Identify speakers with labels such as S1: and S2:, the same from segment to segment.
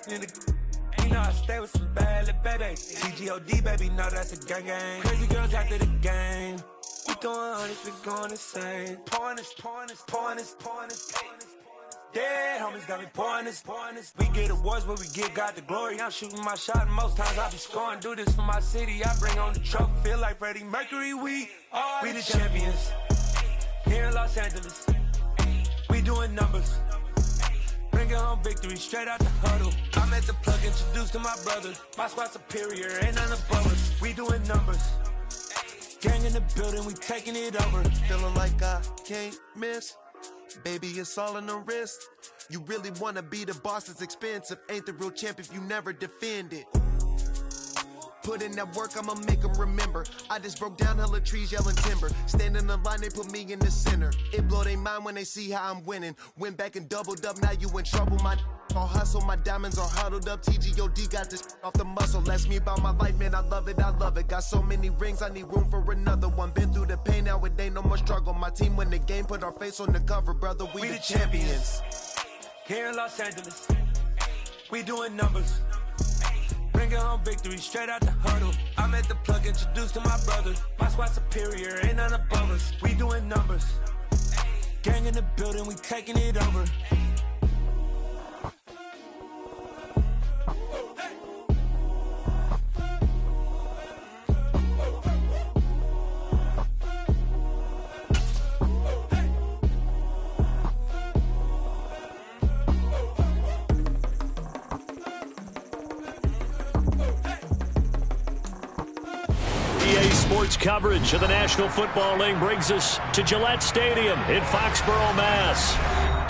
S1: You know I stay with some bad little baby. TGOD, baby, know that's a gang gang. Crazy girls after the game. We throwing hundreds, we going insane. Pouring this. Dead homies got me pouring this. We get awards, but we give God the glory. I'm shooting my shot, and most times I be scoring. Do this for my city, I bring on the trophy. Feel like Freddie Mercury, we the champions. Here in Los Angeles, we doing numbers. Bringing home victory straight out the huddle. I'm at the plug, introduced to my brother. My squad superior, ain't none above us. We doing numbers. Gang in the building, we taking it over.
S2: Feeling like I can't miss. Baby, it's all in the wrist. You really wanna be the boss, it's expensive. Ain't the real champ if you never defend it. Put in that work, I'ma make them remember. I just broke down hella trees, yelling timber. Stand in the line, they put me in the center. It blow their mind when they see how I'm winning. Went back and doubled up, now you in trouble. My all hustle, my diamonds are huddled up. TGOD got this off the muscle. That's me about my life, man, I love it. Got so many rings, I need room for another one. Been through the pain, now it ain't no more struggle. My team win the game, put our face on the cover, brother. We the champions.
S1: Here in Los Angeles, we doing numbers. Bringing home victory straight out the huddle. I'm at the plug, introduced to my brother. My squad superior, ain't none above us. We doing numbers. Gang in the building, we taking it over.
S3: Sports coverage of the National Football League brings us to Gillette Stadium in Foxborough, Mass.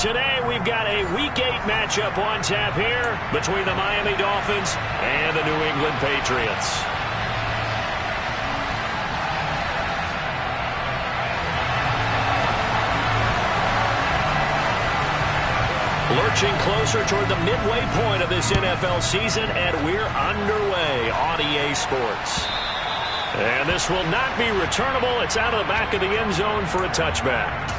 S3: Today we've got a Week 8 matchup on tap here between the Miami Dolphins and the New England Patriots. Lurching closer toward the midway point of this NFL season, and we're underway on EA Sports. And this will not be returnable. It's out of the back of the end zone for a touchback.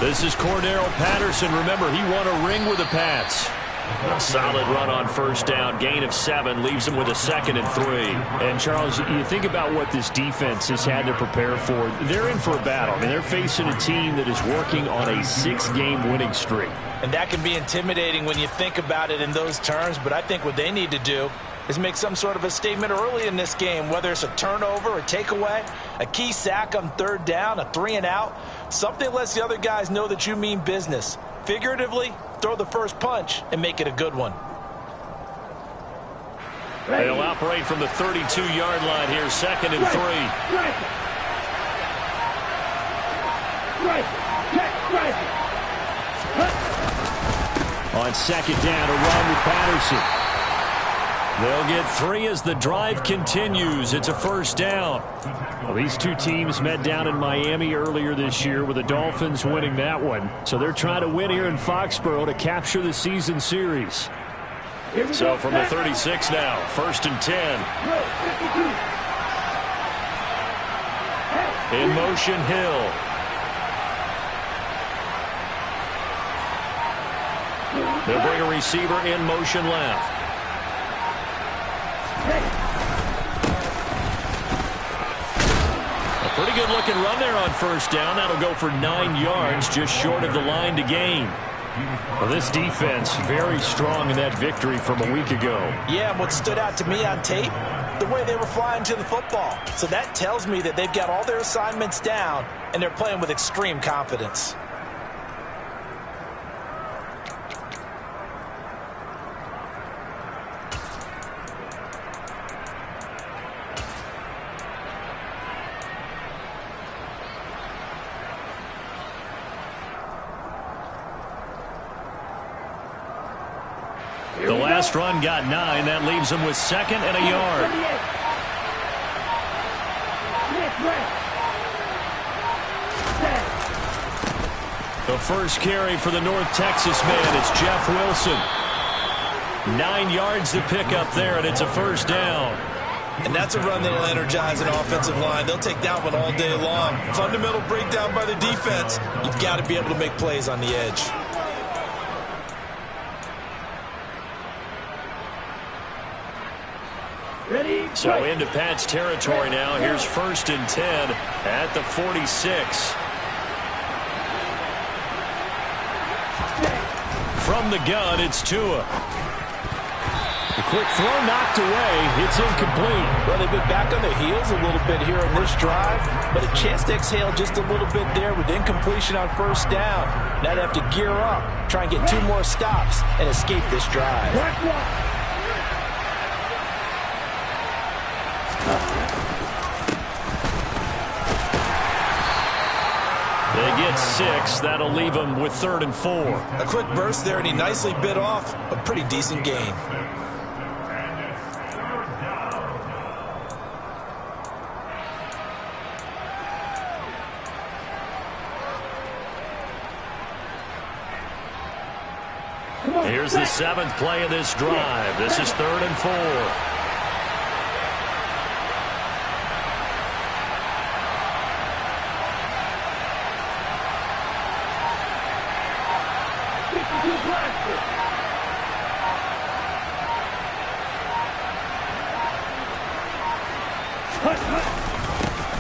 S3: This is Cordero Patterson. Remember, he won a ring with the Pats. A solid run on first down. Gain of 7 leaves him with a 2nd and 3. And, Charles, you think about what this defense has had to prepare for. They're in for a battle. I mean, they're facing a team that is working on a 6-game winning streak.
S4: And that can be intimidating when you think about it in those terms. But I think what they need to do is make some sort of a statement early in this game, whether it's a turnover, a takeaway, a key sack on 3rd down, a 3-and-out. Something lets the other guys know that you mean business. Figuratively, throw the first punch and make it a good one.
S3: They'll operate from the 32-yard line here, 2nd and 3. On 2nd down, a run with Patterson. They'll get 3 as the drive continues. It's a 1st down. Well, these two teams met down in Miami earlier this year with the Dolphins winning that one. So they're trying to win here in Foxborough to capture the season series. So from the 36 now, 1st and 10. In motion, Hill. They'll bring a receiver in motion left. A pretty good looking run there on 1st down. That'll go for 9 yards, just short of the line to gain. Well, this defense very strong in that victory from a week ago.
S4: Yeah, and what stood out to me on tape, the way they were flying to the football. So that tells me that they've got all their assignments down and they're playing with extreme confidence.
S3: The last run got 9. That leaves them with 2nd and a yard. The first carry for the North Texas man is Jeff Wilson. 9 yards to pick up there, and it's a first down.
S4: And that's a run that'll energize an offensive line. They'll take that one all day long. Fundamental breakdown by the defense. You've got to be able to make plays on the edge.
S3: So into Pat's territory now. Here's 1st and 10 at the 46. From the gun, it's Tua. The quick throw knocked away. It's incomplete.
S4: Well, they've been back on their heels a little bit here in this drive, but a chance to exhale just a little bit there with incompletion on 1st down. Now they have to gear up, try and get 2 more stops, and escape this drive.
S3: They get 6. That'll leave them with 3rd and 4.
S4: A quick burst there, and he nicely bit off a pretty decent gain.
S3: Here's the 7th play of this drive. This is 3rd and 4.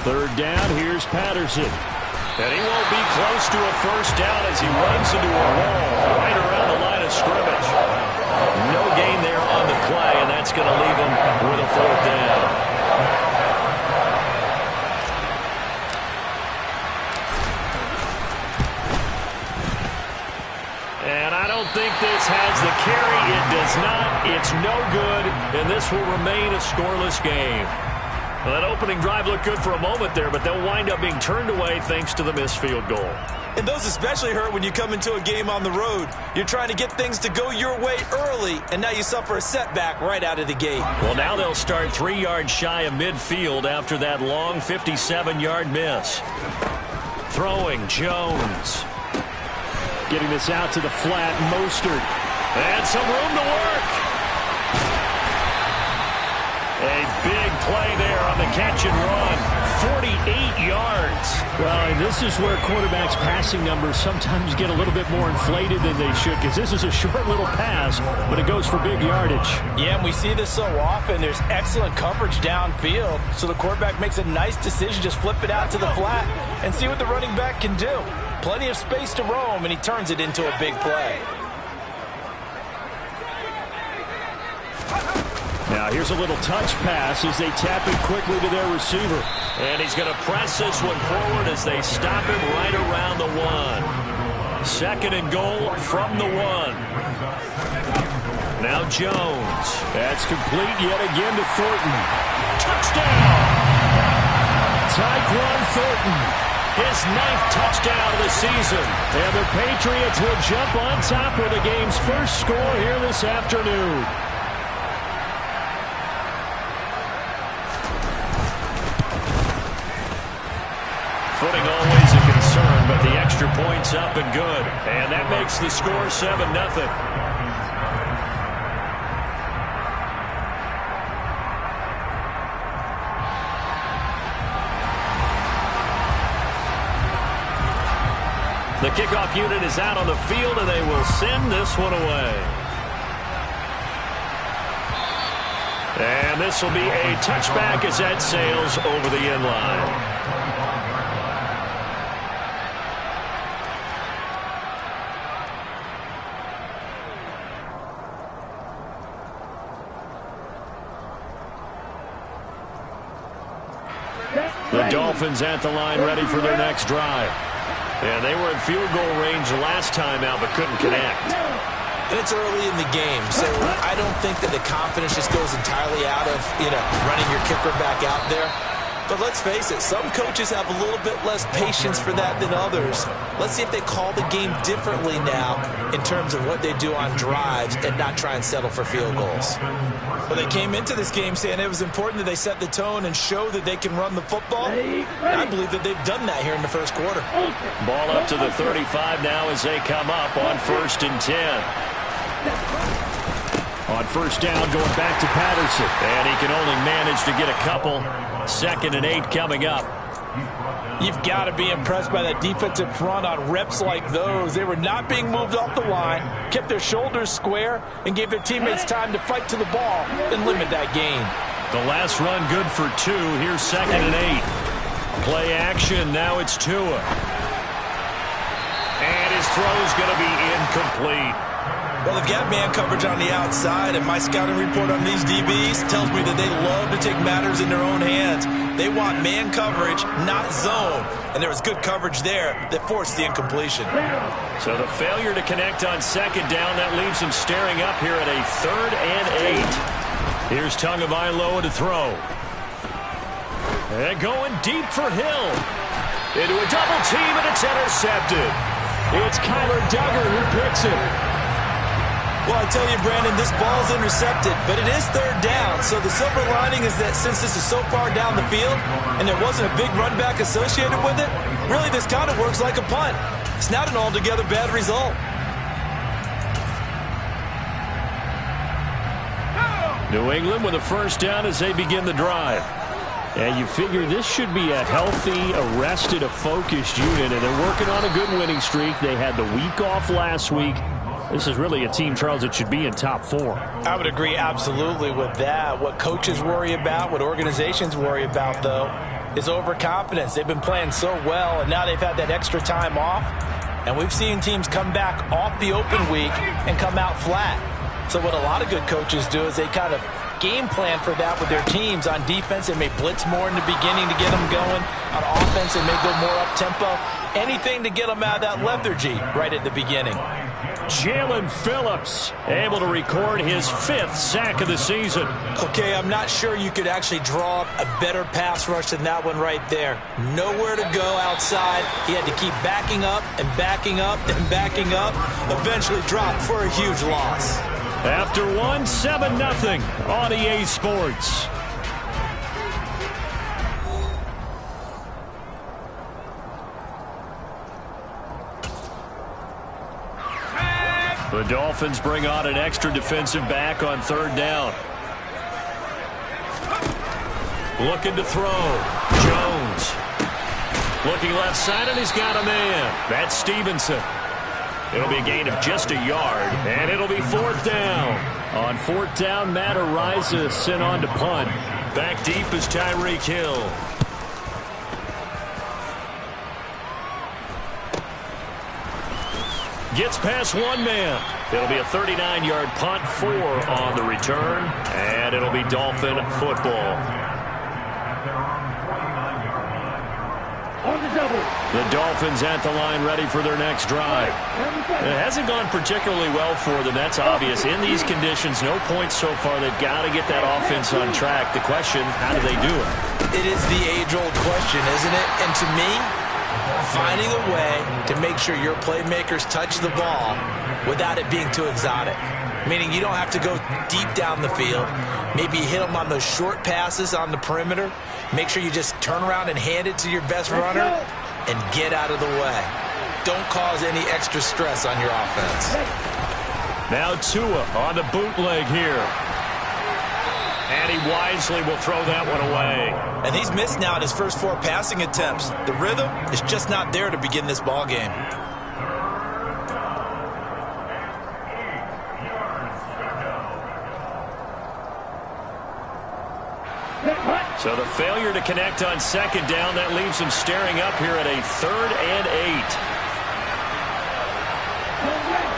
S3: Third down, here's Patterson. And he won't be close to a first down as he runs into a wall right around the line of scrimmage. No gain there on the play, and that's going to leave him with a 4th down. And I don't think this has the carry. It does not. It's no good, and this will remain a scoreless game. Well, that opening drive looked good for a moment there, but they'll wind up being turned away thanks to the missed field goal.
S4: And those especially hurt when you come into a game on the road. You're trying to get things to go your way early, and now you suffer a setback right out of the gate.
S3: Well, now they'll start 3 yards shy of midfield after that long 57-yard miss. Throwing, Jones. Getting this out to the flat, Mostert. And some room to work. A big play there on the catch and run. 48 yards.
S5: Well, and this is where quarterbacks' passing numbers sometimes get a little bit more inflated than they should, because this is a short little pass, but it goes for big yardage.
S4: Yeah, and we see this so often. There's excellent coverage downfield, so the quarterback makes a nice decision, just flip it out to the flat and see what the running back can do. Plenty of space to roam, and he turns it into a big play.
S3: Now here's a little touch pass as they tap it quickly to their receiver. And he's going to press this one forward as they stop him right around the 1. 2nd and goal from the 1. Now Jones.
S5: That's complete yet again to Thornton.
S3: Touchdown!
S5: Tyquan Thornton.
S3: His 9th touchdown of the season.
S5: And the Patriots will jump on top with the game's first score here this afternoon.
S3: Footing always a concern, but the extra point's up and good. And that makes the score 7-0. The kickoff unit is out on the field, and they will send this one away. And this will be a touchback as that sails over the end line. The Dolphins at the line ready for their next drive. And they were in field goal range last time out but couldn't connect.
S4: And it's early in the game, so I don't think that the confidence just goes entirely out of, running your kicker back out there. But let's face it, some coaches have a little bit less patience for that than others. Let's see if they call the game differently now in terms of what they do on drives and not try and settle for field goals. Well, they came into this game saying it was important that they set the tone and show that they can run the football. And I believe that they've done that here in the first quarter.
S3: Ball up to the 35 now as they come up on 1st and 10. On first down, going back to Patterson. And he can only manage to get a couple. 2nd and 8 coming up.
S4: You've got to be impressed by that defensive front on reps like those. They were not being moved off the line, kept their shoulders square, and gave their teammates time to fight to the ball and limit that gain.
S3: The last run good for 2. Here's 2nd and 8. Play action. Now it's Tua. And his throw's going to be incomplete.
S4: Well, they've got man coverage on the outside, and my scouting report on these DBs tells me that they love to take matters in their own hands. They want man coverage, not zone. And there was good coverage there that forced the incompletion.
S3: So the failure to connect on 2nd down, that leaves them staring up here at a 3rd and 8. Here's Tagovailoa to throw. And going deep for Hill. Into a double team, and it's intercepted. It's Kyler Duggar who picks it.
S4: Well, I tell you, Brandon, this ball's intercepted, but it is 3rd down. So the silver lining is that since this is so far down the field and there wasn't a big run back associated with it, really this kind of works like a punt. It's not an altogether bad result.
S3: New England with a first down as they begin the drive. And you figure this should be a healthy, arrested, a focused unit, and they're working on a good winning streak. They had the week off last week. This is really a team, Charles, that should be in top 4.
S4: I would agree absolutely with that. What coaches worry about, what organizations worry about, though, is overconfidence. They've been playing so well, and now they've had that extra time off. And we've seen teams come back off the open week and come out flat. So what a lot of good coaches do is they kind of game plan for that with their teams. On defense, they may blitz more in the beginning to get them going. On offense, they may go more up-tempo. Anything to get them out of that lethargy right at the beginning.
S3: Jalen Phillips able to record his 5th sack of the season.
S4: Okay, I'm not sure you could actually draw up a better pass rush than that one right there. Nowhere to go outside. He had to keep backing up and backing up and backing up. Eventually dropped for a huge loss.
S3: After 1, 7-0 on EA Sports. The Dolphins bring on an extra defensive back on 3rd down. Looking to throw. Jones. Looking left side, and he's got a man. That's Stevenson. It'll be a gain of just a yard, and it'll be 4th down. On 4th down, Matt Araiza sent on to punt. Back deep is Tyreek Hill. Gets past one man. It'll be a 39-yard punt, 4 on the return, and it'll be Dolphin football. The Dolphins at the line ready for their next drive. It hasn't gone particularly well for them. That's obvious. In these conditions, no points so far. They've got to get that offense on track. The question, how do they do it?
S4: It is the age-old question, isn't it? And to me, finding a way to make sure your playmakers touch the ball without it being too exotic. Meaning you don't have to go deep down the field. Maybe hit them on those short passes on the perimeter. Make sure you just turn around and hand it to your best runner and get out of the way. Don't cause any extra stress on your offense.
S3: Now Tua on the bootleg here. And he wisely will throw that one away.
S4: And he's missed now in his first 4 passing attempts. The rhythm is just not there to begin this ball game.
S3: So the failure to connect on 2nd down, that leaves him staring up here at a 3rd and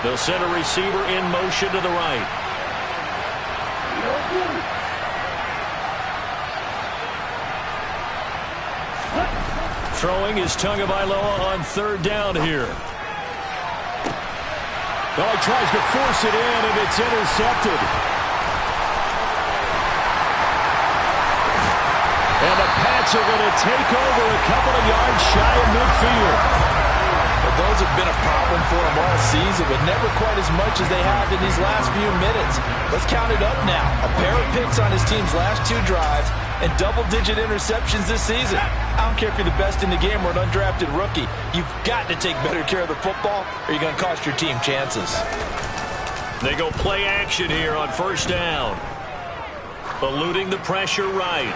S3: 8. They'll send a receiver in motion to the right. Throwing is Tagovailoa on 3rd down here. Oh, he tries to force it in, and it's intercepted.
S5: And the Pats are going to take over a couple of yards shy of midfield.
S4: Well, those have been a problem for them all season, but never quite as much as they have in these last few minutes. Let's count it up now. A pair of picks on his team's last 2 drives and double-digit interceptions this season. I don't care if you're the best in the game or an undrafted rookie. You've got to take better care of the football or you're going to cost your team chances.
S3: They go play action here on first down. Eluding the pressure right.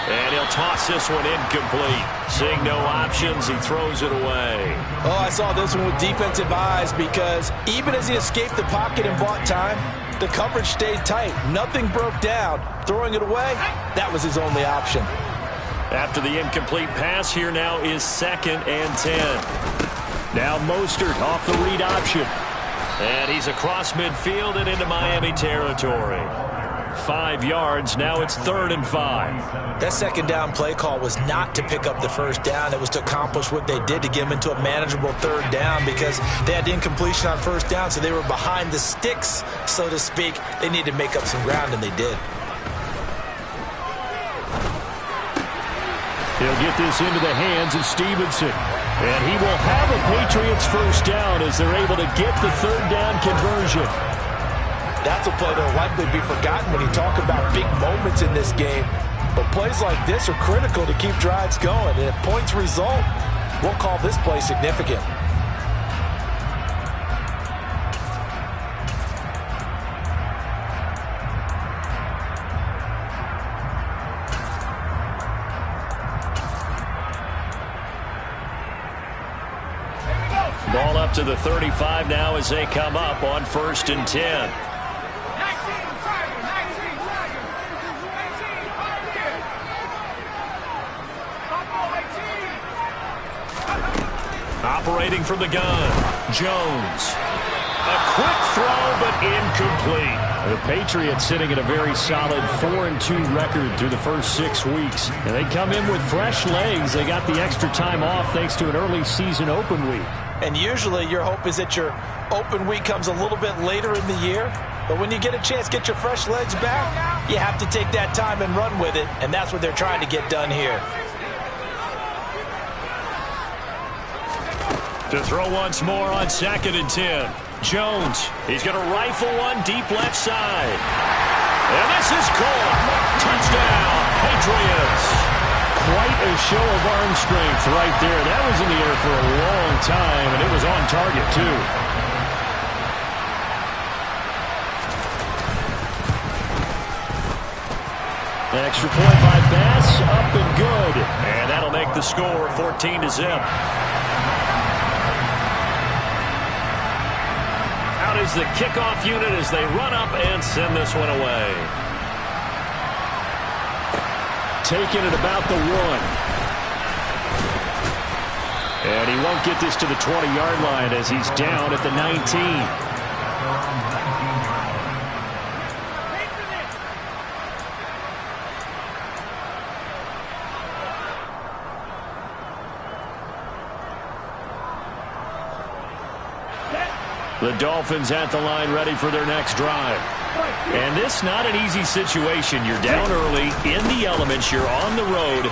S3: And he'll toss this one incomplete. Seeing no options, he throws it away.
S4: Oh, I saw this one with defensive eyes because even as he escaped the pocket and bought time, the coverage stayed tight. Nothing broke down. Throwing it away, that was his only option.
S3: After the incomplete pass, here now is 2nd and 10.
S5: Now Mostert off the read option.
S3: And he's across midfield and into Miami territory. 5 yards, now it's 3rd and 5.
S4: That second down play call was not to pick up the first down. It was to accomplish what they did to get them into a manageable 3rd down because they had incompletion on first down, so they were behind the sticks, so to speak. They needed to make up some ground, and they did.
S5: He'll get this into the hands of Stevenson. And he will have a Patriots first down as they're able to get the 3rd down conversion.
S4: That's a play that will likely be forgotten when you talk about big moments in this game. But plays like this are critical to keep drives going. And if points result, we'll call this play significant.
S3: Ball up to the 35 now as they come up on 1st and 10. Operating from the gun, Jones. A quick throw, but incomplete.
S5: The Patriots sitting at a very solid 4-2 record through the first 6 weeks. And they come in with fresh legs. They got the extra time off thanks to an early season open week.
S4: And usually your hope is that your open week comes a little bit later in the year. But when you get a chance to get your fresh legs back, you have to take that time and run with it. And that's what they're trying to get done here.
S3: To throw once more on 2nd and 10. Jones, he's going to rifle one deep left side. And this is caught. Touchdown, Patriots.
S5: Quite a show of arm strength right there. That was in the air for a long time, and it was on target, too. Extra point by Bass, up and good.
S3: And that'll make the score 14-0. Out is the kickoff unit as they run up and send this one away.
S5: Taking it about the 1. And he won't get this to the 20-yard line as he's down at the 19.
S3: The Dolphins at the line ready for their next drive. And this not an easy situation. You're down early, in the elements, you're on the road.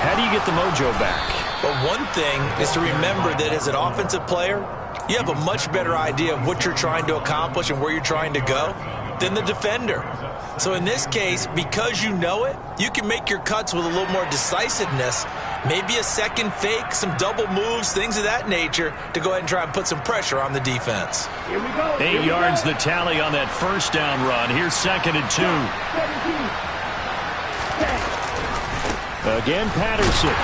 S3: How do you get the mojo back?
S4: Well, one thing is to remember that as an offensive player, you have a much better idea of what you're trying to accomplish and where you're trying to go than the defender. So in this case, because you know it, you can make your cuts with a little more decisiveness. Maybe a second fake, some double moves, things of that nature to go ahead and try and put some pressure on the defense.
S3: 8 yards the tally on that first down run. Here's 2nd and 2.
S5: Again, Patterson.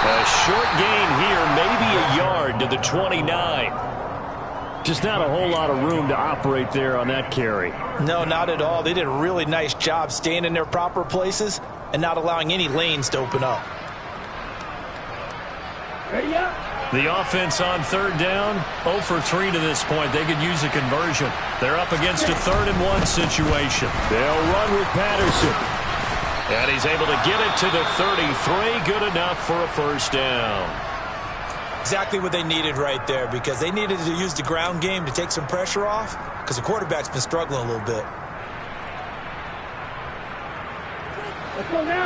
S3: A short gain here, maybe a yard to the 29.
S5: Just not a whole lot of room to operate there on that carry.
S4: No, not at all. They did a really nice job staying in their proper places and not allowing any lanes to open up.
S3: The offense on 3rd down, 0 for 3 to this point. They could use a conversion. They're up against a 3rd and 1 situation.
S5: They'll run with Patterson.
S3: And he's able to get it to the 33. Good enough for a first down.
S4: Exactly what they needed right there, because they needed to use the ground game to take some pressure off because the quarterback's been struggling a little bit.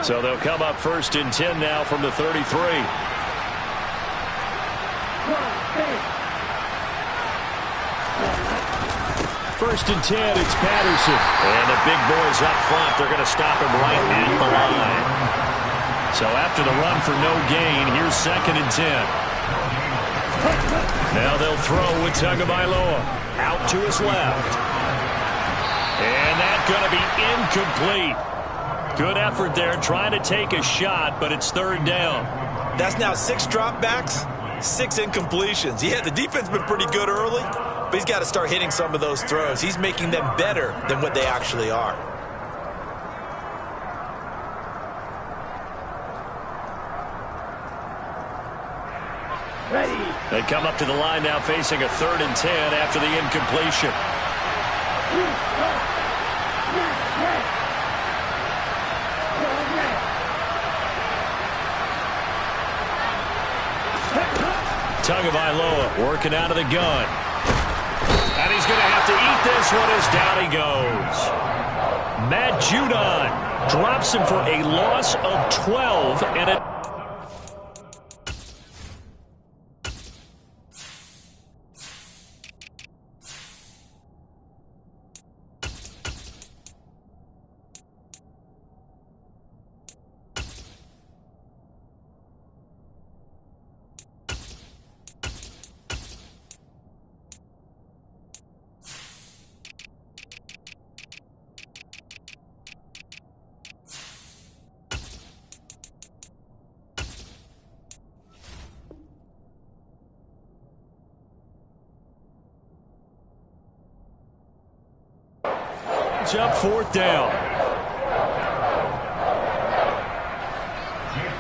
S3: So they'll come up 1st and 10 now from the 33. First and 10, it's Patterson. And the big boys up front, they're going to stop him right at the line. So after the run for no gain, here's 2nd and 10. Now they'll throw with Tagovailoa. Out to his left. And that's going to be incomplete. Good effort there trying to take a shot, but it's 3rd down.
S4: That's now 6 dropbacks, 6 incompletions. Yeah, the defense has been pretty good early, but he's got to start hitting some of those throws. He's making them better than what they actually are.
S3: Ready. They come up to the line now facing a 3rd and 10 after the incompletion. Tagovailoa working out of the gun. And he's going to have to eat this one as down he goes. Matt Judon drops him for a loss of 12 and a up 4th down.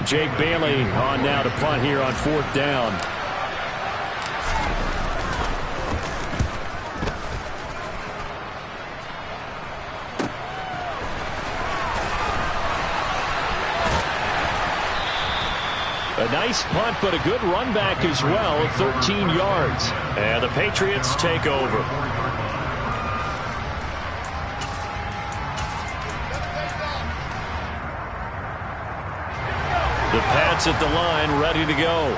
S3: Jake Bailey on now to punt here on 4th down. A nice punt, but a good run back as well, 13 yards. And the Patriots take over. The Pats at the line, ready to go.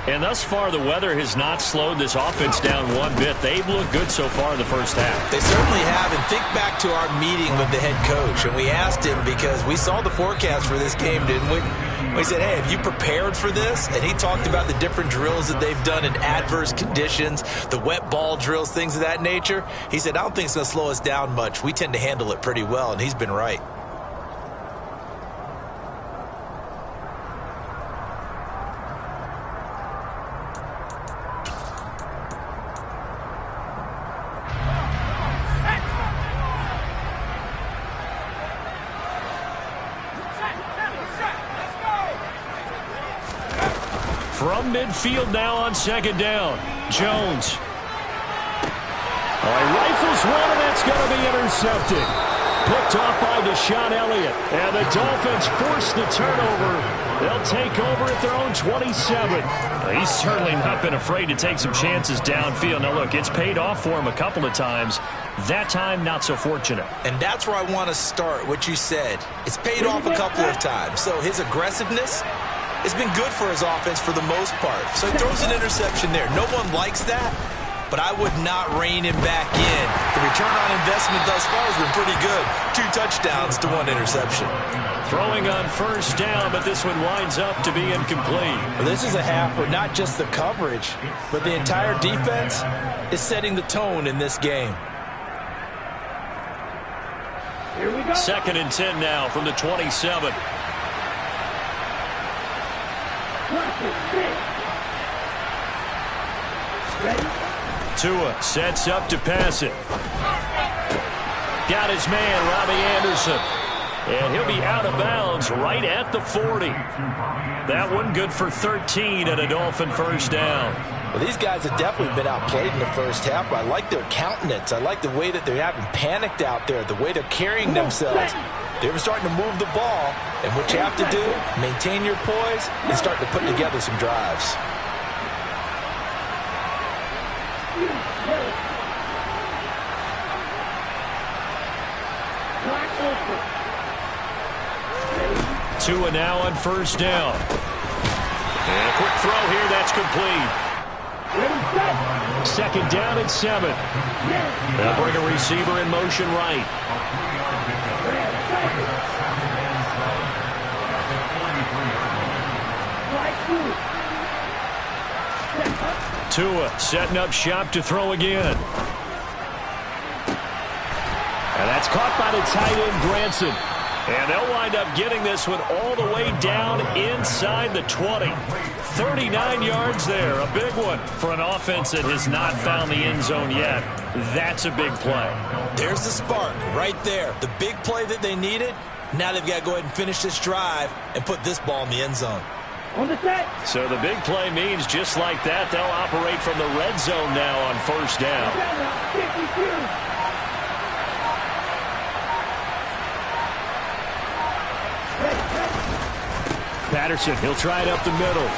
S3: And thus far, the weather has not slowed this offense down one bit. They've looked good so far in the first half.
S4: They certainly have. And think back to our meeting with the head coach. And we asked him, because we saw the forecast for this game, didn't we? We said, hey, have you prepared for this? And he talked about the different drills that they've done in adverse conditions, the wet ball drills, things of that nature. He said, I don't think it's going to slow us down much. We tend to handle it pretty well, and he's been right.
S3: From midfield now on 2nd down. Jones. Oh, he rifles one, and that's going to be intercepted. Picked off by Deshaun Elliott. And the Dolphins force the turnover. They'll take over at their own 27. He's certainly not been afraid to take some chances downfield. Now, look, it's paid off for him a couple of times. That time, not so fortunate.
S4: And that's where I want to start, what you said. It's paid off a couple of times. So his aggressiveness, it's been good for his offense for the most part. So he throws an interception there. No one likes that, but I would not rein him back in. The return on investment thus far has been pretty good. 2 touchdowns to 1 interception.
S3: Throwing on 1st down, but this one winds up to be incomplete.
S4: Well, this is a half where not just the coverage, but the entire defense is setting the tone in this game.
S3: Here we go. 2nd and 10 now from the 27. Tua sets up to pass it. Got his man, Robbie Anderson. And he'll be out of bounds right at the 40. That one good for 13 and a Dolphin 1st down.
S4: Well, these guys have definitely been outplayed in the first half, but I like their countenance. I like the way that they haven't panicked out there, the way they're carrying themselves. They're starting to move the ball, and what you have to do, maintain your poise and start to put together some drives.
S3: Tua now on first down. And a quick throw here, that's complete. Second down and 7. They'll bring a receiver in motion right. Tua setting up shop to throw again. And that's caught by the tight end, Granson. And they'll wind up getting this one all the way down inside the 20. 39 yards there, a big one for an offense that has not found the end zone yet. That's a big play.
S4: There's the spark right there. The big play that they needed. Now they've got to go ahead and finish this drive and put this ball in the end zone.
S3: So the big play means just like that, they'll operate from the red zone now on first down. Patterson, he'll try it up the middle.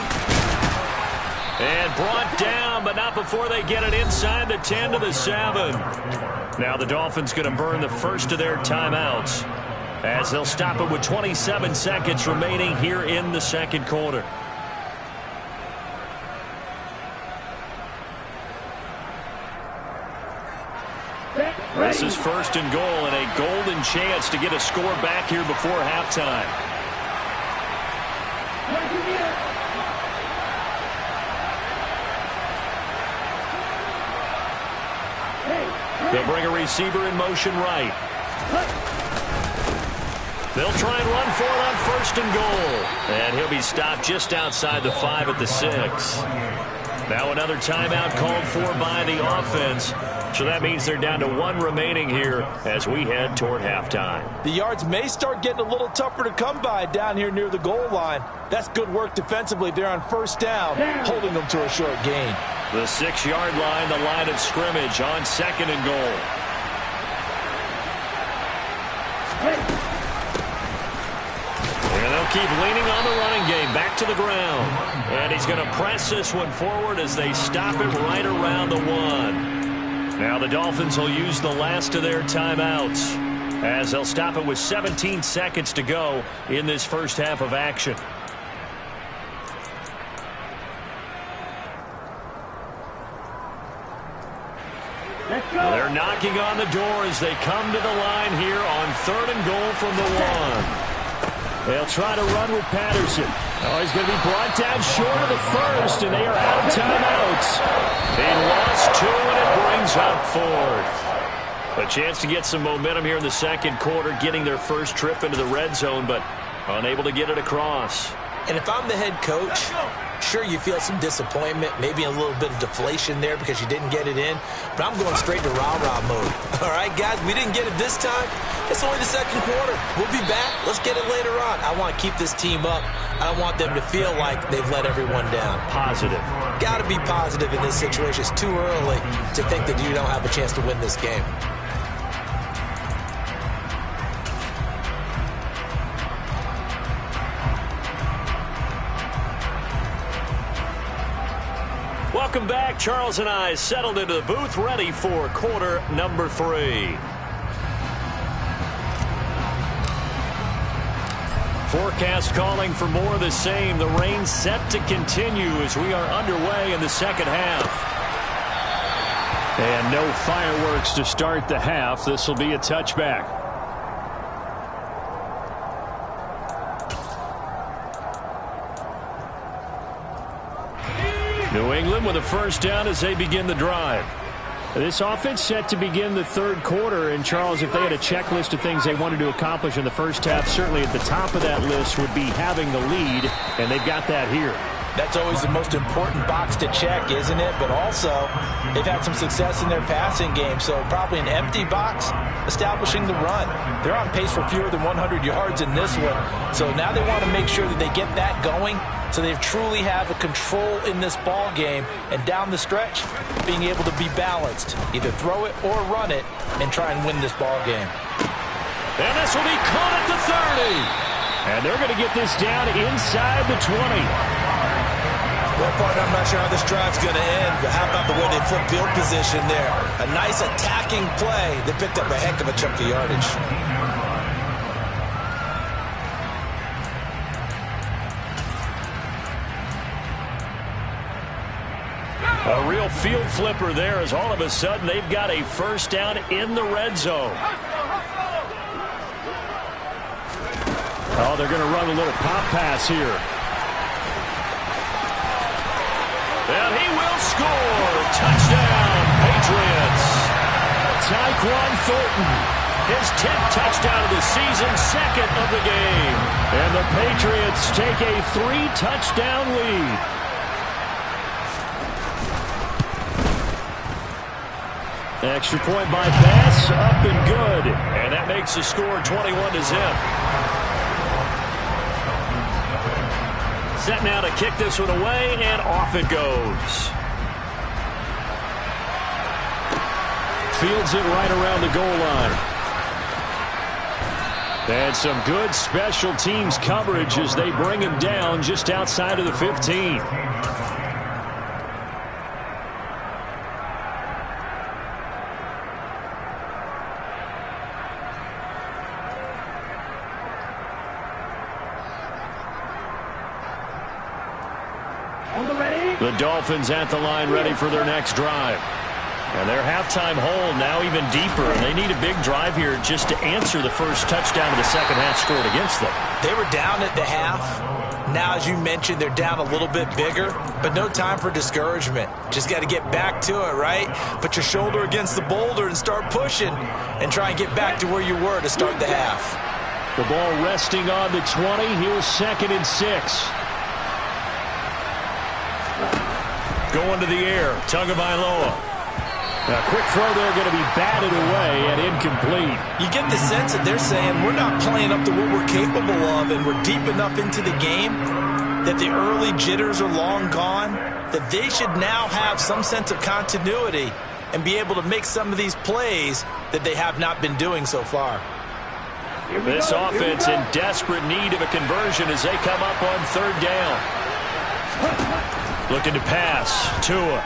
S3: And brought down, but not before they get it inside the 10 to the 7. Now the Dolphins going to burn the first of their timeouts as they'll stop it with 27 seconds remaining here in the second quarter. This is first and goal and a golden chance to get a score back here before halftime. They'll bring a receiver in motion right. They'll try and run for it on first and goal. And he'll be stopped just outside the 5 at the 6. Now another timeout called for by the offense. So that means they're down to 1 remaining here as we head toward halftime.
S4: The yards may start getting a little tougher to come by down here near the goal line. That's good work defensively there on first down, holding them to a short gain.
S3: The 6-yard line, the line of scrimmage on second and goal. And they'll keep leaning on the running game back to the ground. And he's going to press this one forward as they stop it right around the 1. Now the Dolphins will use the last of their timeouts as they'll stop it with 17 seconds to go in this first half of action. They're knocking on the door as they come to the line here on third and goal from the 1. They'll try to run with Patterson. Oh, he's going to be brought down short of the first, and they are out of timeouts. They lost 2, and it brings up 4th. A chance to get some momentum here in the second quarter, getting their first trip into the red zone, but unable to get it across.
S4: And if I'm the head coach, sure, you feel some disappointment, maybe a little bit of deflation there because you didn't get it in, but I'm going straight to rah-rah mode. All right, guys, we didn't get it this time. It's only the second quarter. We'll be back. Let's get it later on. I want to keep this team up. I don't want them to feel like they've let everyone down.
S3: Positive. Got
S4: to be positive in this situation. It's too early to think that you don't have a chance to win this game.
S3: Welcome back. Charles and I settled into the booth, ready for quarter number 3. Forecast calling for more of the same. The rain set to continue as we are underway in the second half. And no fireworks to start the half. This will be a touchback. New England with a first down as they begin the drive. This offense set to begin the third quarter. And, Charles, if they had a checklist of things they wanted to accomplish in the first half, certainly at the top of that list would be having the lead, and they've got that here.
S4: That's always the most important box to check, isn't it? But also, they've had some success in their passing game, so probably an empty box establishing the run. They're on pace for fewer than 100 yards in this one, so now they want to make sure that they get that going so they truly have a control in this ball game, and down the stretch, being able to be balanced. Either throw it or run it and try and win this ball game.
S3: And this will be caught at the 30. And they're going to get this down inside the 20.
S4: Well, partner, I'm not sure how this drive's going to end, but how about the way they flip field position there? A nice attacking play. They picked up a heck of a chunk of yardage.
S3: A real field flipper there as all of a sudden they've got a first down in the red zone. Oh, they're going to run a little pop pass here. And he will score. Touchdown, Patriots. Tyquan Thornton, his 10th touchdown of the season, second of the game. And the Patriots take a 3-touchdown lead. Extra point by Bass, up and good. And that makes the score 21-0. Set now to kick this one away, and off it goes. Fields it right around the goal line. And some good special teams coverage as they bring him down just outside of the 15. The Dolphins at the line ready for their next drive. And their halftime hole now even deeper. And they need a big drive here just to answer the first touchdown of the second half scored against them.
S4: They were down at the half. Now, as you mentioned, they're down a little bit bigger, but no time for discouragement. Just got to get back to it, right? Put your shoulder against the boulder and start pushing and try and get back to where you were to start the half.
S3: The ball resting on the 20. Here's 2nd and 6. Going to the air, Tagovailoa. A quick throw there going to be batted away and incomplete.
S4: You get the sense that they're saying we're not playing up to what we're capable of, and we're deep enough into the game that the early jitters are long gone, that they should now have some sense of continuity and be able to make some of these plays that they have not been doing so far.
S3: This offense in desperate need of a conversion as they come up on 3rd down. Looking to pass. Tua.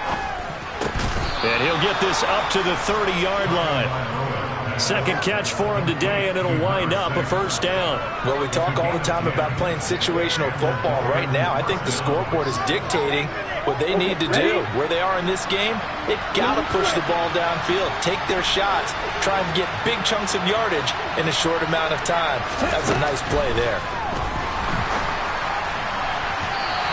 S3: And he'll get this up to the 30-yard line. Second catch for him today, and it'll wind up a first down.
S4: Well, we talk all the time about playing situational football. Right now, I think the scoreboard is dictating what they need to do. Where they are in this game, they've got to push the ball downfield, take their shots, try and get big chunks of yardage in a short amount of time. That's a nice play there.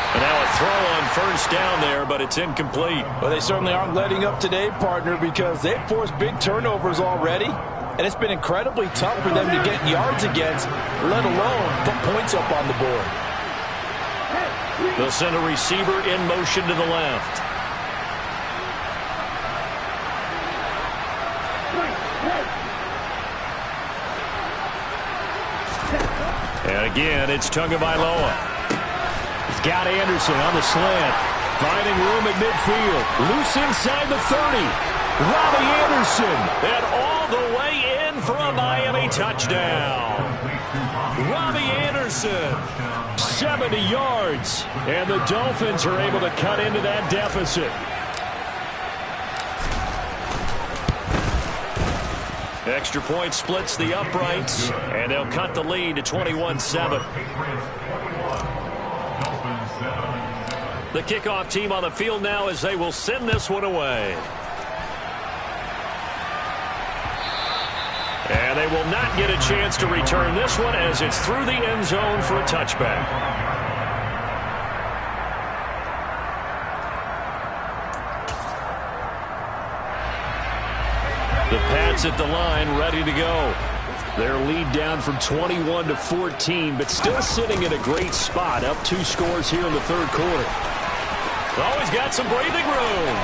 S3: And now a throw on first down there, but it's incomplete.
S4: Well, they certainly aren't letting up today, partner, because they've forced big turnovers already, and it's been incredibly tough for them to get yards against, let alone put points up on the board.
S3: They'll send a receiver in motion to the left. And again, it's Tagovailoa. He's got Anderson on the slant. Finding room at midfield. Loose inside the 30. Robbie Anderson. And all the way in for a Miami touchdown. Robbie Anderson. 70 yards. And the Dolphins are able to cut into that deficit. Extra point splits the uprights. And they'll cut the lead to 21-7. The kickoff team on the field now as they will send this one away. And they will not get a chance to return this one as it's through the end zone for a touchback. The Pats at the line ready to go. Their lead down from 21 to 14, but still sitting in a great spot, up 2 scores here in the 3rd quarter. Always got some breathing room.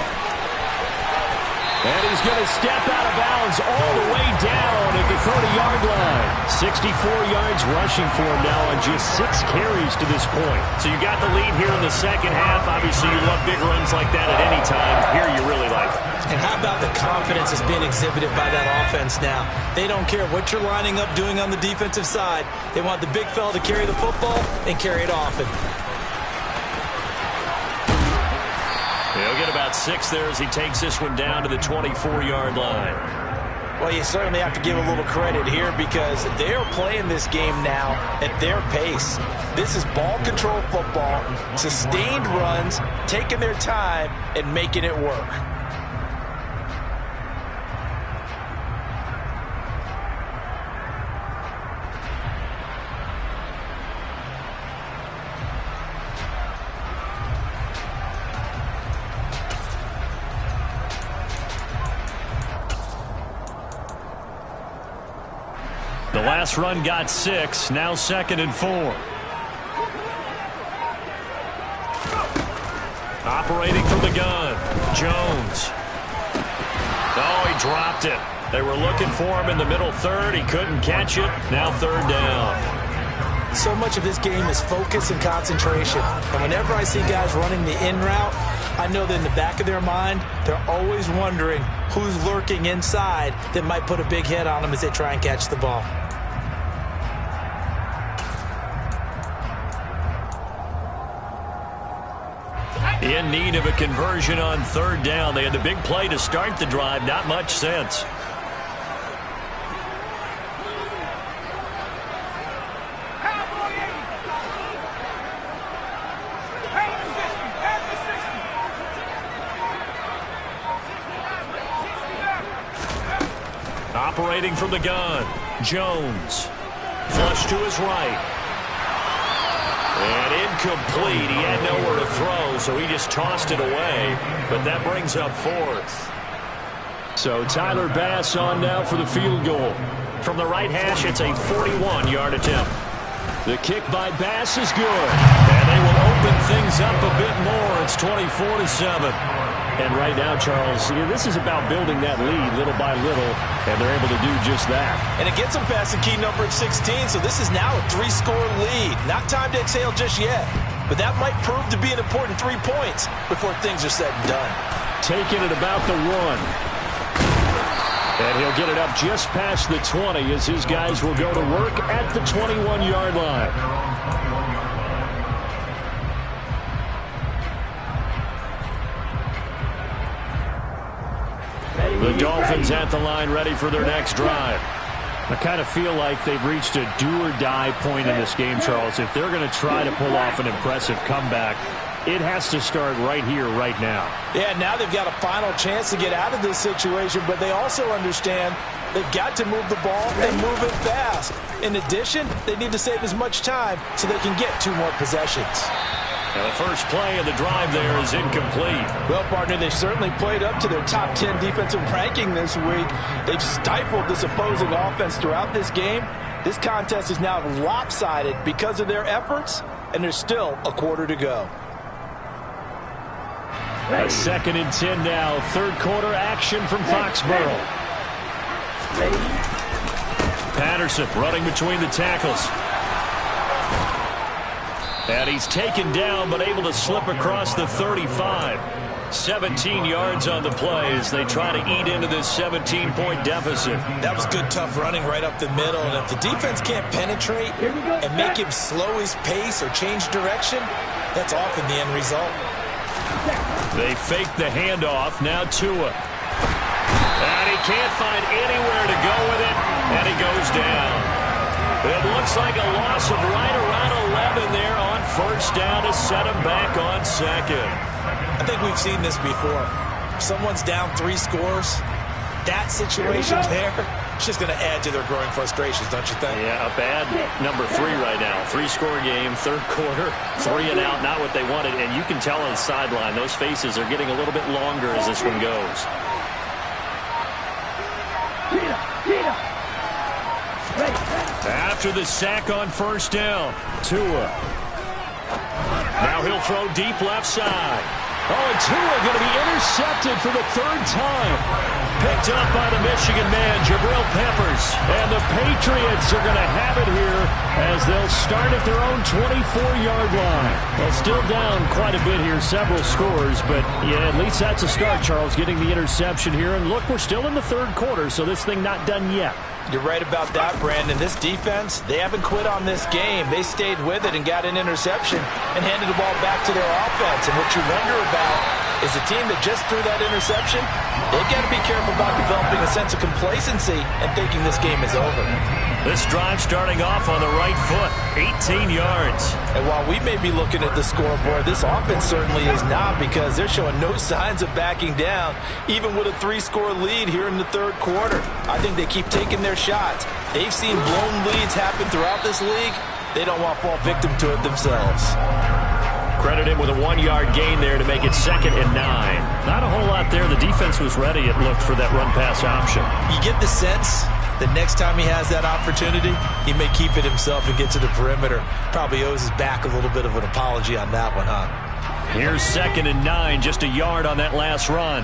S3: And he's going to step out of bounds all the way down at the 30-yard line. 64 yards rushing for him now on just 6 carries to this point. So you got the lead here in the second half. Obviously, you love big runs like that at any time. Here you really like it.
S4: And how about the confidence that's being exhibited by that offense now? They don't care what you're lining up doing on the defensive side. They want the big fella to carry the football and carry it often.
S3: He'll get about 6 there as he takes this one down to the 24-yard line.
S4: Well, you certainly have to give a little credit here because they're playing this game now at their pace. This is ball control football, sustained runs, taking their time and making it work.
S3: The last run got 6, now 2nd and 4. Operating from the gun, Jones. Oh, he dropped it. They were looking for him in the middle third. He couldn't catch it. Now 3rd down.
S4: So much of this game is focus and concentration. And whenever I see guys running the in route, I know that in the back of their mind, they're always wondering who's lurking inside that might put a big hit on them as they try and catch the ball.
S3: In need of a conversion on 3rd down. They had the big play to start the drive. Not much sense. Operating from the gun, Jones. Flush to his right. And incomplete. He had nowhere to throw, so he just tossed it away. But that brings up 4th. So Tyler Bass on now for the field goal. From the right hash, it's a 41-yard attempt. The kick by Bass is good. And they will open things up a bit more. It's 24-7. And right now, Charles, this is about building that lead little by little, and they're able to do just that.
S4: And it gets them past the key number at 16, so this is now a 3-score lead. Not time to exhale just yet, but that might prove to be an important 3 points before things are said and done.
S3: Taking it about the 1. And he'll get it up just past the 20 as his guys will go to work at the 21-yard line. The Dolphins at the line ready for their next drive. I kind of feel like they've reached a do-or-die point in this game, Charles. If they're going to try to pull off an impressive comeback, it has to start right here, right now.
S4: Yeah, now they've got a final chance to get out of this situation, but they also understand they've got to move the ball and move it fast. In addition, they need to save as much time so they can get 2 more possessions.
S3: And the first play of the drive there is incomplete.
S4: Well, partner, they've certainly played up to their top 10 defensive ranking this week. They've stifled this opposing offense throughout this game. This contest is now lopsided because of their efforts, and there's still a quarter to go.
S3: A 2nd and 10 now. 3rd quarter action from Foxborough. Patterson running between the tackles. And he's taken down, but able to slip across the 35. 17 yards on the play as they try to eat into this 17-point deficit.
S4: That was good, tough running right up the middle. And if the defense can't penetrate and make him slow his pace or change direction, that's often the end result.
S3: They fake the handoff. Now Tua. And he can't find anywhere to go with it, and he goes down. It looks like a loss of right around 11 there on 1st down to set him back on 2nd.
S4: I think we've seen this before. If someone's down 3 scores, that situation there, it's just going to add to their growing frustrations, don't you think?
S3: Yeah, a bad number 3 right now. 3-score game, 3rd quarter, 3 and out, not what they wanted. And you can tell on the sideline, those faces are getting a little bit longer as this one goes. After the sack on 1st down, Tua. Now he'll throw deep left side. Oh, and Tua going to be intercepted for the 3rd time. Picked up by the Michigan man, Jabril Peppers. And the Patriots are going to have it here as they'll start at their own 24-yard line. Well, still down quite a bit here, several scores. But, yeah, at least that's a start, Charles, getting the interception here. And, look, we're still in the 3rd quarter, so this thing not done yet.
S4: You're right about that, Brandon. This defense, they haven't quit on this game. They stayed with it and got an interception and handed the ball back to their offense. And what you wonder about is a team that just threw that interception. They've got to be careful about developing a sense of complacency and thinking this game is over.
S3: This drive starting off on the right foot, 18 yards.
S4: And while we may be looking at the scoreboard, this offense certainly is not, because they're showing no signs of backing down, even with a 3-score lead here in the third quarter. I think they keep taking their shots. They've seen blown leads happen throughout this league. They don't want to fall victim to it themselves.
S3: Credit him with a 1-yard gain there to make it 2nd and 9. Not a whole lot there. The defense was ready, it looked, for that run-pass option.
S4: You get the sense the next time he has that opportunity, he may keep it himself and get to the perimeter. Probably owes his back a little bit of an apology on that one, huh?
S3: Here's 2nd and 9, just a yard on that last run.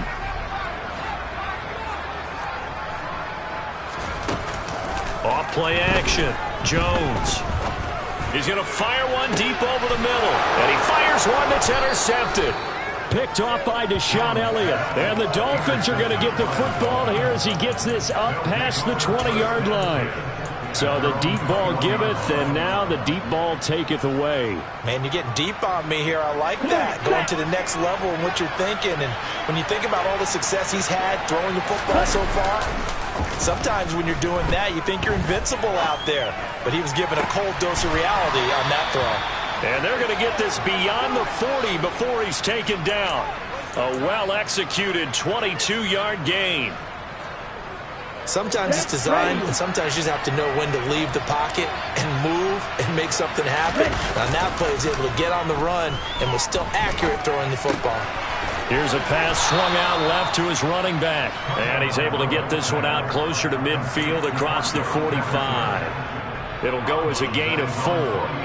S3: Off play action. Jones. He's going to fire one deep over the middle. And he fires one that's intercepted. Picked off by Deshaun Elliott. And the Dolphins are going to get the football here as he gets this up past the 20-yard line. So the deep ball giveth, and now the deep ball taketh away.
S4: Man, you're getting deep on me here. I like that. Going to the next level in what you're thinking. And when you think about all the success he's had throwing the football so far, sometimes when you're doing that, you think you're invincible out there. But he was given a cold dose of reality on that throw.
S3: And they're going to get this beyond the 40 before he's taken down. A well-executed 22-yard gain.
S4: Sometimes it's designed, and sometimes you just have to know when to leave the pocket and move and make something happen. On that play, he's able to get on the run and was still accurate throwing the football.
S3: Here's a pass swung out left to his running back. And he's able to get this one out closer to midfield across the 45. It'll go as a gain of 4,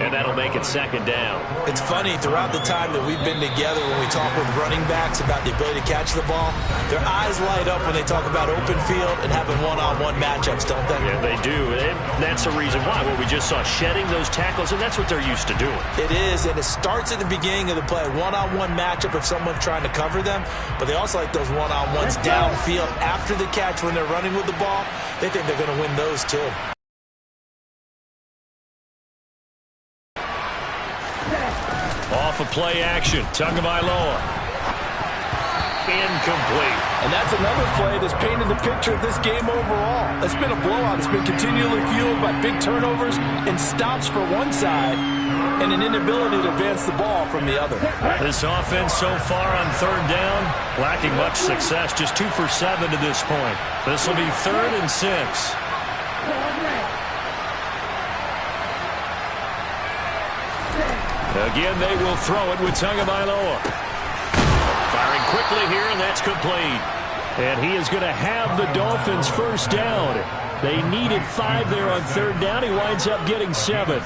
S3: and that'll make it 2nd down.
S4: It's funny, throughout the time that we've been together, when we talk with running backs about the ability to catch the ball, their eyes light up when they talk about open field and having one-on-one matchups, don't they?
S3: Yeah, they do. And that's the reason why. Well, we just saw shedding those tackles, and that's what they're used to doing.
S4: It is, and it starts at the beginning of the play. One-on-one matchup if someone's trying to cover them, but they also like those one-on-ones downfield after the catch when they're running with the ball. They think they're going to win those, too.
S3: Off of play action, Tagovailoa. Incomplete.
S4: And that's another play that's painted the picture of this game overall. It's been a blowout. It's been continually fueled by big turnovers and stops for one side and an inability to advance the ball from the other.
S3: This offense so far on 3rd down, lacking much success. Just 2 for 7 to this point. This will be 3rd and 6. Again, they will throw it with Tagovailoa. Firing quickly here, and that's complete. And he is going to have the Dolphins first down. They needed 5 there on 3rd down. He winds up getting 7.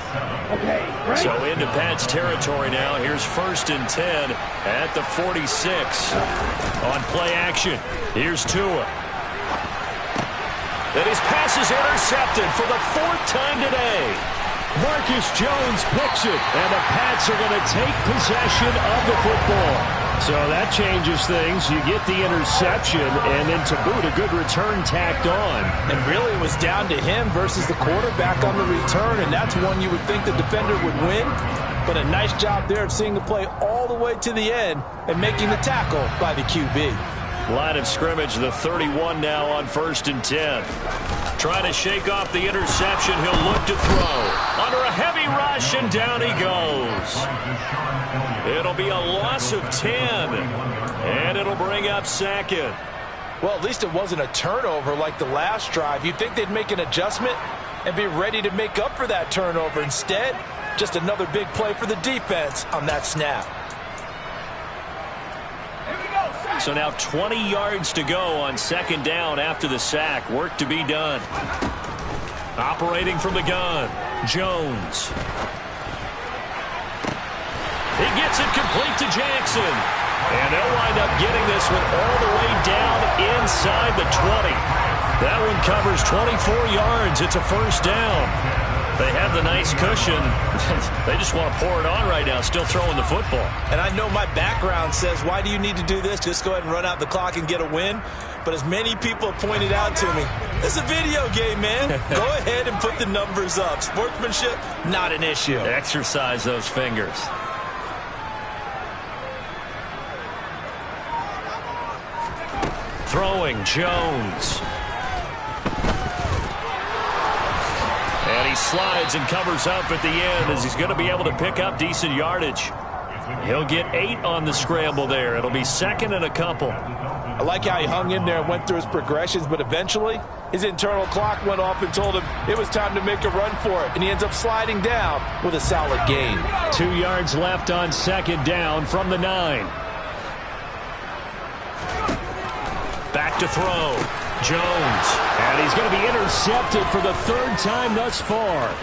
S3: So into Pat's territory now. Here's 1st and 10 at the 46. On play action, here's Tua. And his pass is intercepted for the 4th time today. Marcus Jones picks it, and the Pats are going to take possession of the football. So that changes things. You get the interception, and then to boot, a good return tacked on.
S4: And really, it was down to him versus the quarterback on the return, and that's one you would think the defender would win. But a nice job there of seeing the play all the way to the end and making the tackle by the QB.
S3: Line of scrimmage, the 31 now on 1st and 10. Trying to shake off the interception. He'll look to throw. Under a heavy rush, and down he goes. It'll be a loss of 10, and it'll bring up 2nd.
S4: Well, at least it wasn't a turnover like the last drive. You'd think they'd make an adjustment and be ready to make up for that turnover. Instead, just another big play for the defense on that snap.
S3: So now 20 yards to go on 2nd down after the sack. Work to be done. Operating from the gun, Jones. He gets it complete to Jackson. And they'll wind up getting this one all the way down inside the 20. That one covers 24 yards. It's a 1st down. They have the nice cushion. They just want to pour it on right now, still throwing the football.
S4: And I know my background says, why do you need to do this? Just go ahead and run out the clock and get a win. But as many people have pointed out to me, this is a video game, man. Go ahead and put the numbers up. Sportsmanship, not an issue.
S3: Exercise those fingers. throwing, Jones. And he slides and covers up at the end as he's going to be able to pick up decent yardage. He'll get 8 on the scramble there. It'll be second and a couple.
S4: I like how he hung in there and went through his progressions, but eventually his internal clock went off and told him it was time to make a run for it, and he ends up sliding down with a solid gain.
S5: 2 yards left on second down from the 9.
S3: Back to throw. Jones.
S5: And he's going to be intercepted for the 3rd time thus far.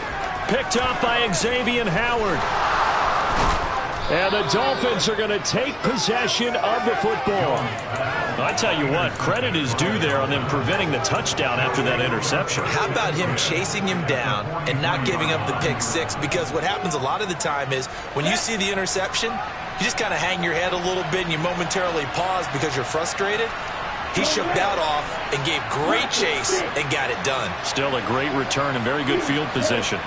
S3: Picked up by Xavier Howard.
S5: And the Dolphins are going to take possession of the football.
S3: I tell you what, credit is due there on them preventing the touchdown after that interception.
S4: How about him chasing him down and not giving up the pick six? Because what happens a lot of the time is when you see the interception, you just kind of hang your head a little bit and you momentarily pause because you're frustrated. He shook that off and gave great chase and got it done.
S3: Still a great return and very good field position.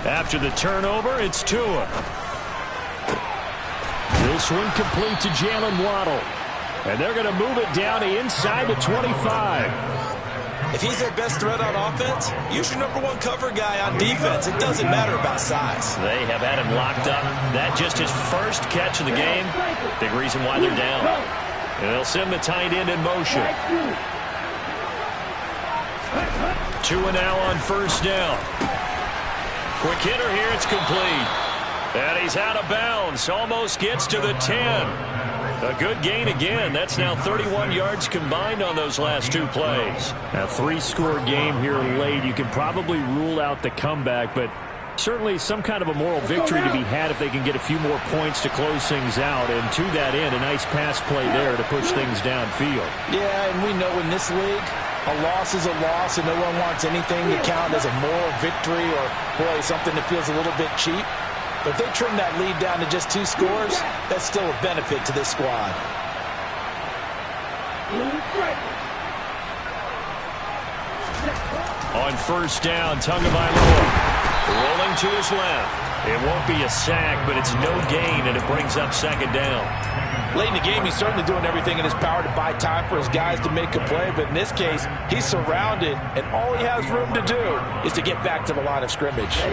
S5: After the turnover, it's Tua. He'll swing complete to Jalen Waddle. And they're going to move it down to inside the 25.
S4: If he's their best threat on offense, use your #1 cover guy on defense. It doesn't matter about size.
S3: They have had him locked up. That just his first catch of the game. Big reason why they're down. And they'll send the tight end in motion. Tua now on first down. Quick hitter here, it's complete. And he's out of bounds. Almost gets to the 10. A good gain again. That's now 31 yards combined on those last 2 plays.
S5: A 3-score game here late. You can probably rule out the comeback, but certainly some kind of a moral victory to be had if they can get a few more points to close things out. And to that end, a nice pass play there to push things downfield.
S4: Yeah, and we know in this league, a loss is a loss, and no one wants anything to count as a moral victory or, boy, something that feels a little bit cheap. But if they trim that lead down to just 2 scores, that's still a benefit to this squad.
S3: On first down, Tagovailoa rolling to his left. It won't be a sack, but it's no gain, and it brings up second down.
S4: Late in the game, he's certainly doing everything in his power to buy time for his guys to make a play, but in this case, he's surrounded, and all he has room to do is to get back to the line of scrimmage.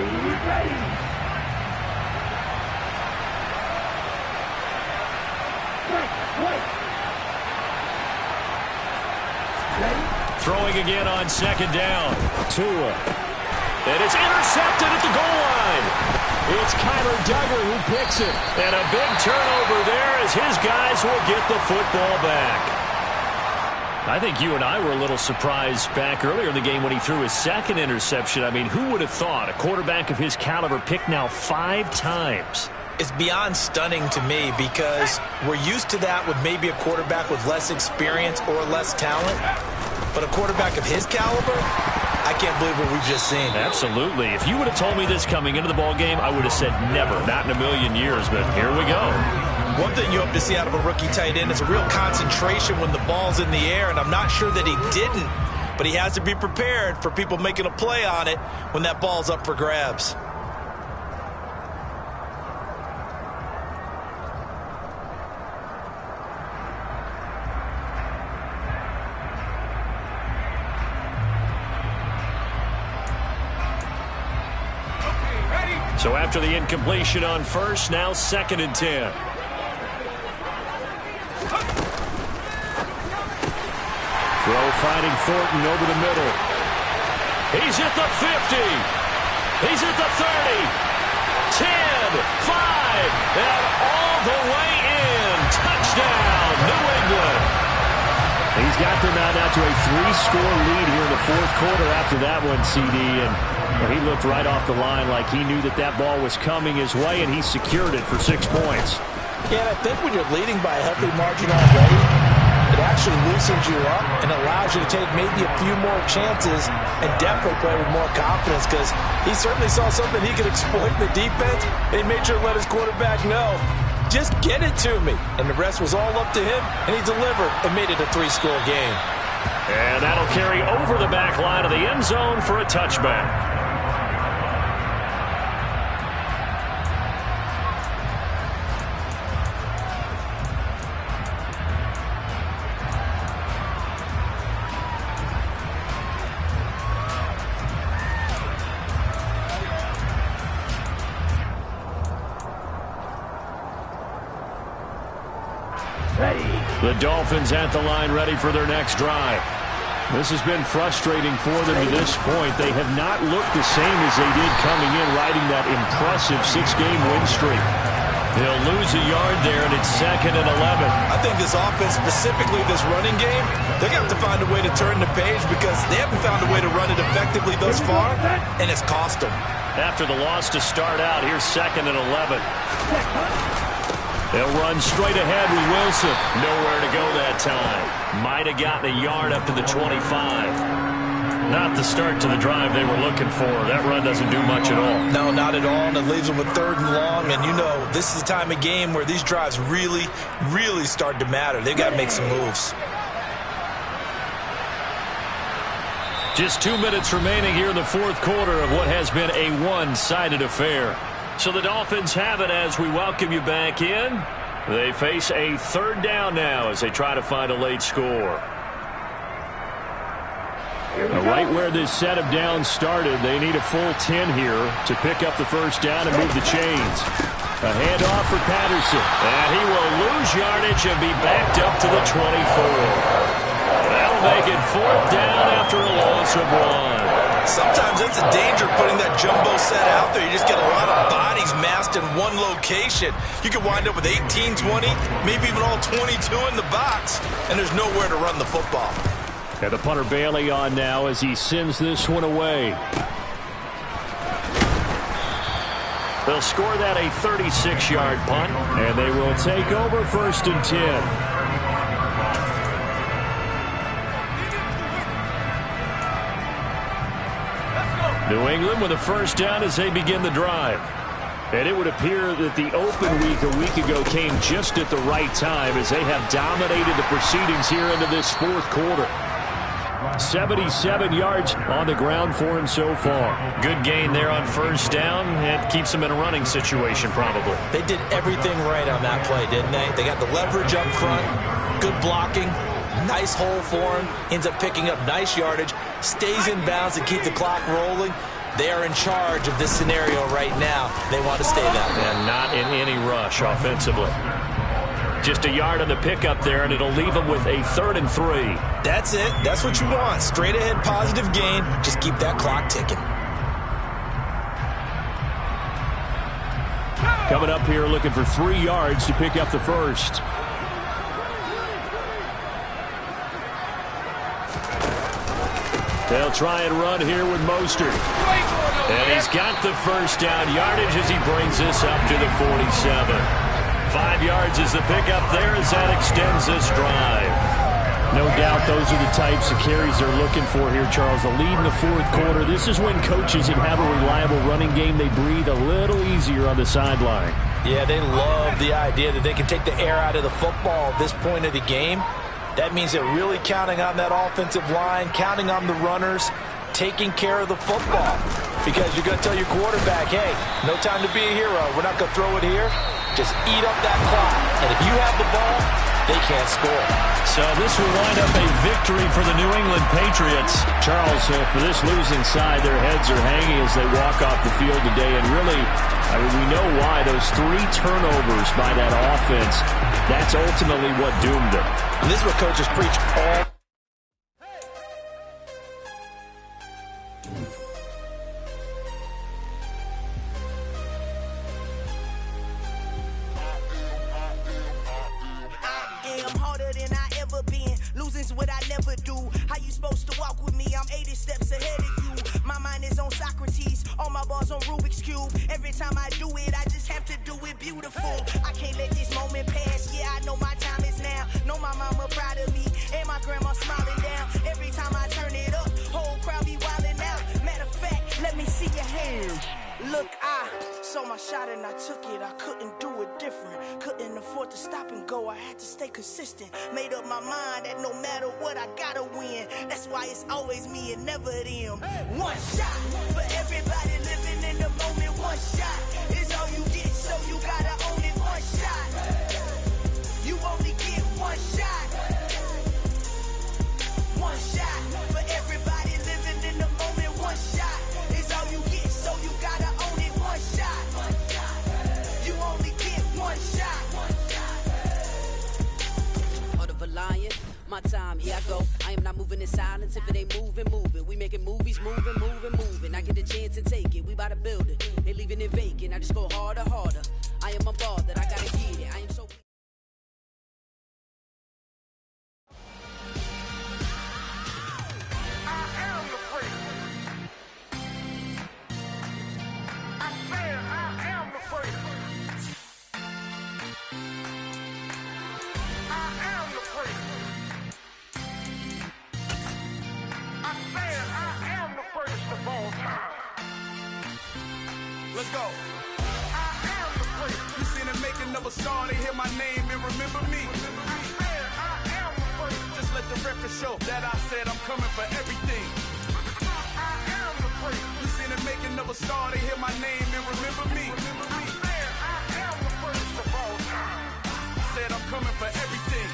S3: Throwing again on second down.
S5: Tua.
S3: And it's intercepted at the goal line.
S5: It's Kyler Duggar who picks it.
S3: And a big turnover there as his guys will get the football back. I think you and I were a little surprised back earlier in the game when he threw his second interception. I mean, who would have thought a quarterback of his caliber picked now 5 times?
S4: It's beyond stunning to me because we're used to that with maybe a quarterback with less experience or less talent. But a quarterback of his caliber, I can't believe what we've just seen.
S3: Absolutely. If you would have told me this coming into the ball game, I would have said never, not in a million years. But here we go.
S4: One thing you hope to see out of a rookie tight end is a real concentration when the ball's in the air, and I'm not sure that he didn't, but he has to be prepared for people making a play on it when that ball's up for grabs.
S3: So after the incompletion on first, now 2nd and 10.
S5: Throw finding Thornton over the middle.
S3: He's at the 50. He's at the 30. 10, 5, and all the way in. Touchdown, New England.
S5: He's got them out now to a 3-score lead here in the 4th quarter after that one, CD. And he looked right off the line like he knew that that ball was coming his way, and he secured it for 6 points.
S4: Yeah, and I think when you're leading by a healthy margin already, it actually loosens you up and allows you to take maybe a few more chances and definitely play with more confidence because he certainly saw something he could exploit in the defense, and he made sure to let his quarterback know, just get it to me. And the rest was all up to him, and he delivered and made it a 3-score game.
S3: And that'll carry over the back line of the end zone for a touchback. The Dolphins at the line, ready for their next drive. This has been frustrating for them to this point. They have not looked the same as they did coming in, riding that impressive 6-game win streak. They'll lose a yard there, and it's 2nd and 11.
S4: I think this offense, specifically this running game, they're going to have to find a way to turn the page because they haven't found a way to run it effectively thus far, and it's cost them.
S3: After the loss to start out, here's 2nd and 11. They'll run straight ahead with Wilson. Nowhere to go that time. Might have gotten a yard up to the 25. Not the start to the drive they were looking for. That run doesn't do much at all.
S4: No, not at all, and it leaves them with 3rd and long. And you know, this is the time of game where these drives really, really start to matter. They've got to make some moves.
S3: Just 2 minutes remaining here in the 4th quarter of what has been a one-sided affair. So the Dolphins have it as we welcome you back in. They face a 3rd down now as they try to find a late score. Right where this set of downs started, they need a full 10 here to pick up the 1st down and move the chains. A handoff for Patterson. And he will lose yardage and be backed up to the 24. That'll make it 4th down after a loss of 1.
S4: Sometimes it's a danger putting that jumbo set out there. You just get a lot of bodies massed in one location. You could wind up with 18, 20, maybe even all 22 in the box, and there's nowhere to run the football.
S3: And the punter Bailey on now as he sends this one away. They'll score that a 36-yard punt, and they will take over 1st and 10. New England with a 1st down as they begin the drive. And it would appear that the open week a week ago came just at the right time as they have dominated the proceedings here into this 4th quarter. 77 yards on the ground for him so far. Good gain there on 1st down. It keeps them in a running situation probably.
S4: They did everything right on that play, didn't they? They got the leverage up front, good blocking, nice hole for him, ends up picking up nice yardage, stays in bounds to keep the clock rolling. They are in charge of this scenario right now. They want to stay that way.
S3: And not in any rush offensively. Just a yard on the pickup there, and it'll leave them with a 3rd and 3.
S4: That's it. That's what you want. Straight ahead, positive gain. Just keep that clock ticking.
S3: Coming up here looking for 3 yards to pick up the 1st. They'll try and run here with Mostert. And he's got the 1st down yardage as he brings this up to the 47. 5 yards is the pickup there as that extends this drive. No doubt those are the types of carries they're looking for here, Charles. The lead in the 4th quarter. This is when coaches that have a reliable running game, they breathe a little easier on the sideline.
S4: Yeah, they love the idea that they can take the air out of the football at this point of the game. That means they're really counting on that offensive line, counting on the runners, taking care of the football. Because you're going to tell your quarterback, hey, no time to be a hero. We're not going to throw it here. Just eat up that clock. And if you have the ball, they can't score.
S3: So this will wind up a victory for the New England Patriots. Charles, for this losing side, their heads are hanging as they walk off the field today. And really, I mean, we know why. Those 3 turnovers by that offense, that's ultimately what doomed them.
S4: And this is what coaches preach all.
S6: I'm harder than I ever been. Losing's what I never do. How you supposed to walk with me? I'm 80 steps ahead of you. My mind is on Socrates. All my bars on Rubik's Cube. Every time I do it, I just have to do it beautiful. I can't let this moment pass. Yeah, I know my time is now. Know my mama proud of me. And my grandma smiling down. Every time I turn it up, whole crowd be wilding out. Matter of fact, let me see your hands. Look, I saw my shot shot and I took it, I couldn't do it different. Couldn't afford to stop and go, I had to stay consistent. Made up my mind that no matter what, I gotta win. That's why it's always me and never them. One shot for everybody living in the moment. One shot is all you get, so you gotta own it. One shot, you only get one shot. One shot for everybody living in the moment. One shot is all you get, so you gotta own it. One shot, you only get one shot.
S7: Heart of a lion, my time, here I go. I am not moving in silence. If it ain't moving, moving. We making movies, moving. I get a chance and take it. We bout to build it. They leaving it vacant. I just go harder. I am a ball that I gotta get it. I am so.
S1: Let's go. I am the first. You seen the making of a star, they hear my name and remember me. I am the first. Just let the record show that I said I'm coming for everything. I am the first. You seen the making of a star, they hear my name and remember me. I am the first of all time. Said I'm coming for everything.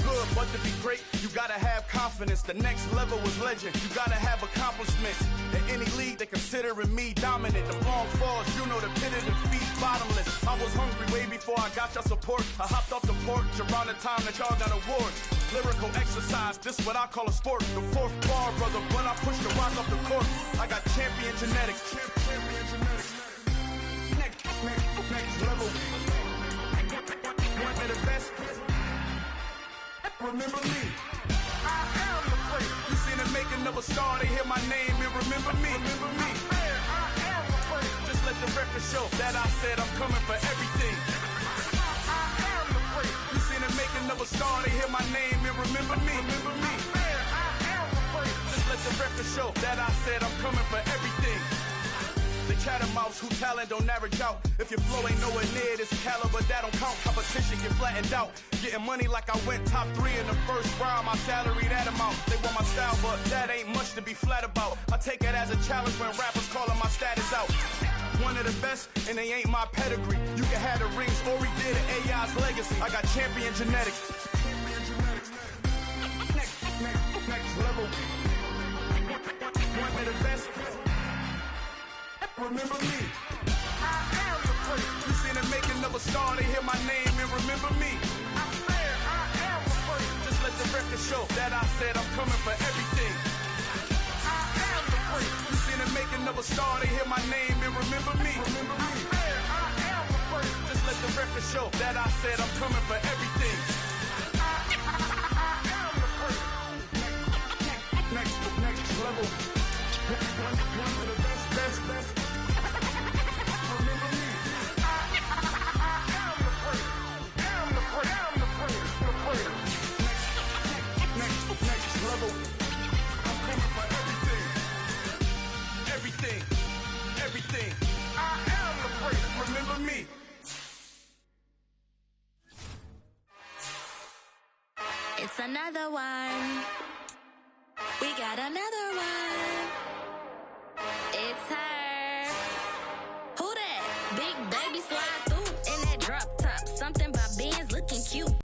S1: Good, but to be great, you gotta have confidence. The next level was legend. You gotta have accomplishments. In any league, they considering me dominant. The long falls, you know the pit of defeat, bottomless. I was hungry way before I got your support. I hopped off the porch around the time that y'all got awards. Lyrical exercise, this what I call a sport. The fourth bar, brother, when I push the rock off the court. I got champion genetics. Next level. One of the best. Remember me. I am the first. You seen the making of a star, they hear my name and remember me. I am the first. Just let the record show that I said I'm coming for everything. I am the first. You seen the making of a star, they hear my name and remember me. I am the first. Just let the record show that I said I'm coming for everything. The chattermouths who talent don't average out. If your flow ain't nowhere near this caliber, that don't count. Competition get flattened out. Getting money like I went top 3 in the first round. My salary that amount. They want my style, but that ain't much to be flat about. I take it as a challenge when rappers calling my status out. One of the best, and they ain't my pedigree. You can have the rings, or we did it, AI's legacy. I got champion genetics. Next level. One of the best. Remember me. I am the first. You seen the making of a star, they hear my name and remember me. I am the first. Just let the record show that I said I'm coming for everything. I am the first. You seen the making of a star, they hear my name and remember me. I am the first. Just let the record show that I said I'm coming for everything. I am the first. Next level. One of the best. Next level. I'm coming for everything. Everything. I am the first. Remember me.
S8: It's another one. We got another one. It's high.